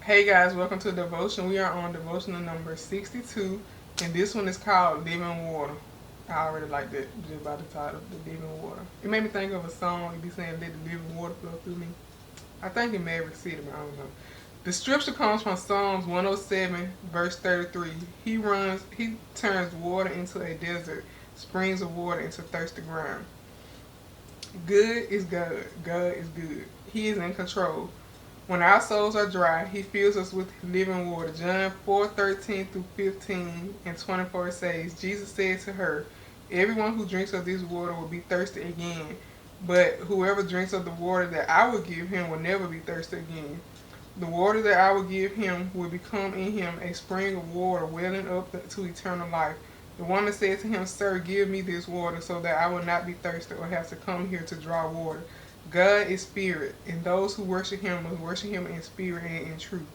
Hey guys, welcome to Devotion. We are on devotional number 62, and this one is called Living Water. I already like that just by the title, The Living Water. It made me think of a song, it be saying, let the living water flow through me. I think in Maverick City, but I don't know. The scripture comes from Psalms 107, verse 33. He turns water into a desert, springs of water into thirsty ground. Good is God. God is good. He is in control. When our souls are dry, he fills us with living water. John 4:13 through 15 and 24 says, Jesus said to her, everyone who drinks of this water will be thirsty again, but whoever drinks of the water that I will give him will never be thirsty again. The water that I will give him will become in him a spring of water welling up to eternal life. The woman said to him, Sir, give me this water so that I will not be thirsty or have to come here to draw water. God is spirit, and those who worship him must worship him in spirit and in truth.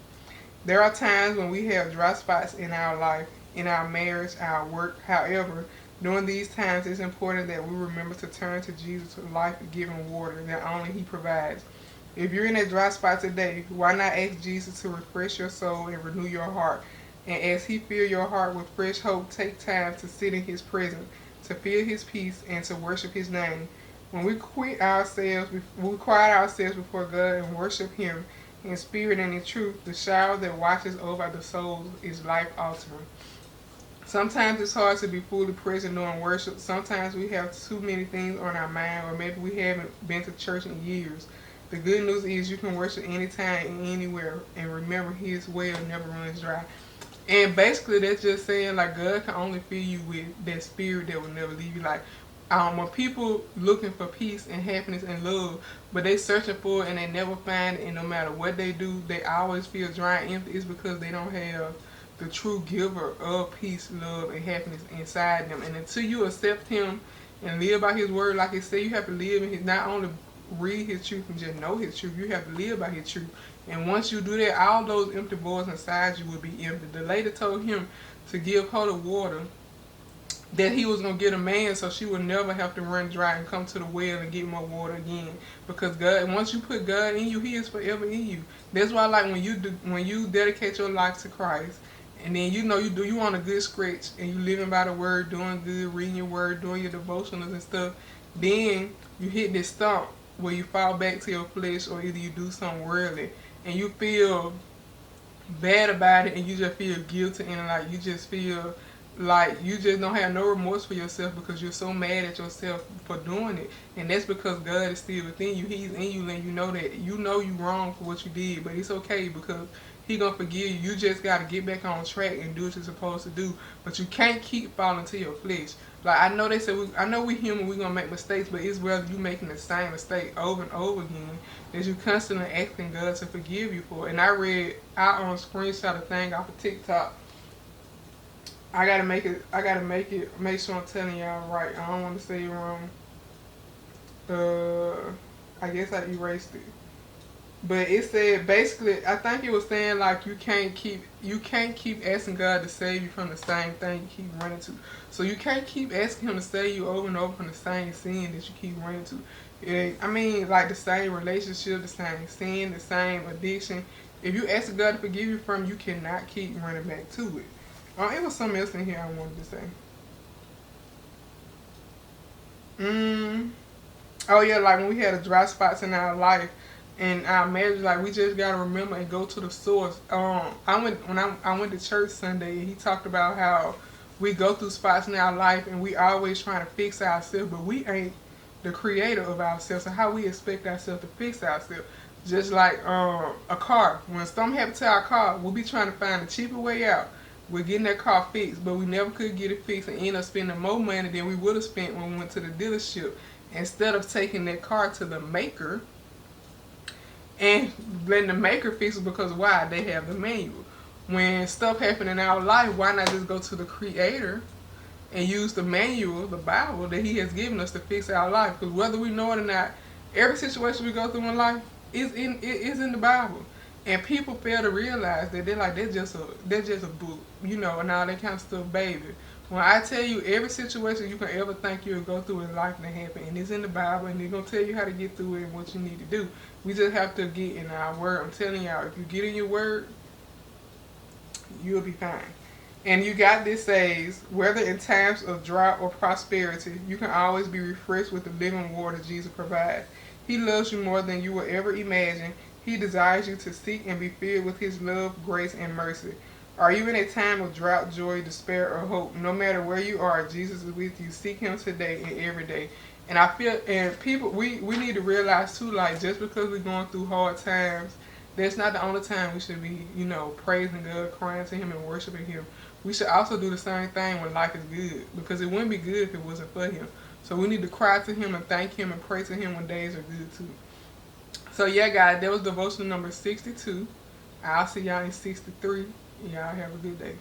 There are times when we have dry spots in our life, in our marriage, our work. However, during these times, it's important that we remember to turn to Jesus for life-giving water that only he provides. If you're in a dry spot today, why not ask Jesus to refresh your soul and renew your heart? And as he fills your heart with fresh hope, take time to sit in his presence, to feel his peace, and to worship his name. When we quiet ourselves before God and worship him in spirit and in truth, the shower that washes over the soul is life altering. Sometimes it's hard to be fully present during worship. Sometimes we have too many things on our mind, or maybe we haven't been to church in years. The good news is you can worship anytime and anywhere, and remember his well never runs dry. And basically that's just saying like God can only fill you with that spirit that will never leave you. Like when people looking for peace and happiness and love, but they searching for it and they never find it, and no matter what they do, they always feel dry and empty. It's because they don't have the true giver of peace, love, and happiness inside them. And until you accept him and live by his word, like I said, you have to live in his, not only read his truth and just know his truth, you have to live by his truth. And once you do that, all those empty voids inside you will be empty. The lady told him to give her the water that he was going to get a man so she would never have to run dry and come to the well and get more water again. Because God, once you put God in you, he is forever in you. That's why like when you dedicate your life to Christ, and then you on a good scratch and you living by the word, doing good, reading your word, doing your devotionals and stuff, then you hit this stump where you fall back to your flesh, or either you do something worldly and you feel bad about it, and you just feel guilty, and like you just feel like you just don't have no remorse for yourself because you're so mad at yourself for doing it. And that's because God is still within you. He's in you, and you know that you wrong for what you did, but it's okay because he gonna forgive you. You just gotta get back on track and do what you're supposed to do. But you can't keep falling to your flesh. Like I know they said, I know we human, we gonna make mistakes, but it's whether you making the same mistake over and over again that you constantly asking God to forgive you for. And I on screenshot a thing off of TikTok. I gotta make it. Make sure I'm telling y'all right. I don't want to say it wrong. I guess I erased it. But it said basically, I think it was saying like you can't keep asking God to save you from the same thing you keep running to. So you can't keep asking him to save you over and over from the same sin that you keep running to. I mean, like the same relationship, the same sin, the same addiction. If you ask God to forgive you from, you cannot keep running back to it. It was something else in here I wanted to say. Oh yeah, like when we had a dry spots in our life and our marriage, like we just gotta remember and go to the source. I went to church Sunday, and he talked about how we go through spots in our life and we always trying to fix ourselves, but we ain't the creator of ourselves. So how we expect ourselves to fix ourselves? Just like a car. When something happens to our car, we'll be trying to find a cheaper way out. We're getting that car fixed, but we never could get it fixed and end up spending more money than we would have spent when we went to the dealership. Instead of taking that car to the maker and letting the maker fix it, because why? They have the manual. When stuff happen in our life, why not just go to the creator and use the manual, the Bible that he has given us to fix our life? Because whether we know it or not, every situation we go through in life is in the Bible. And people fail to realize that they're like, that's just a book, and all that kind of stuff, baby. When I tell you every situation you can ever think you'll go through in life that happen, and it's in the Bible, and they're gonna tell you how to get through it and what you need to do. We just have to get in our word. I'm telling y'all, if you get in your word, You'll be fine. And you got this says, whether in times of drought or prosperity, you can always be refreshed with the living water Jesus provides. He loves you more than you will ever imagine. He desires you to seek and be filled with his love, grace, and mercy. Are you in a time of drought, joy, despair, or hope? No matter where you are, Jesus is with you. Seek him today and every day. And I feel, and people, we need to realize too, like, just because we're going through hard times, that's not the only time we should be, praising God, crying to him, and worshiping him. We should also do the same thing when life is good, because it wouldn't be good if it wasn't for him. So we need to cry to him and thank him and pray to him when days are good too. So yeah, guys, that was devotional number 62. I'll see y'all in 63. Y'all have a good day.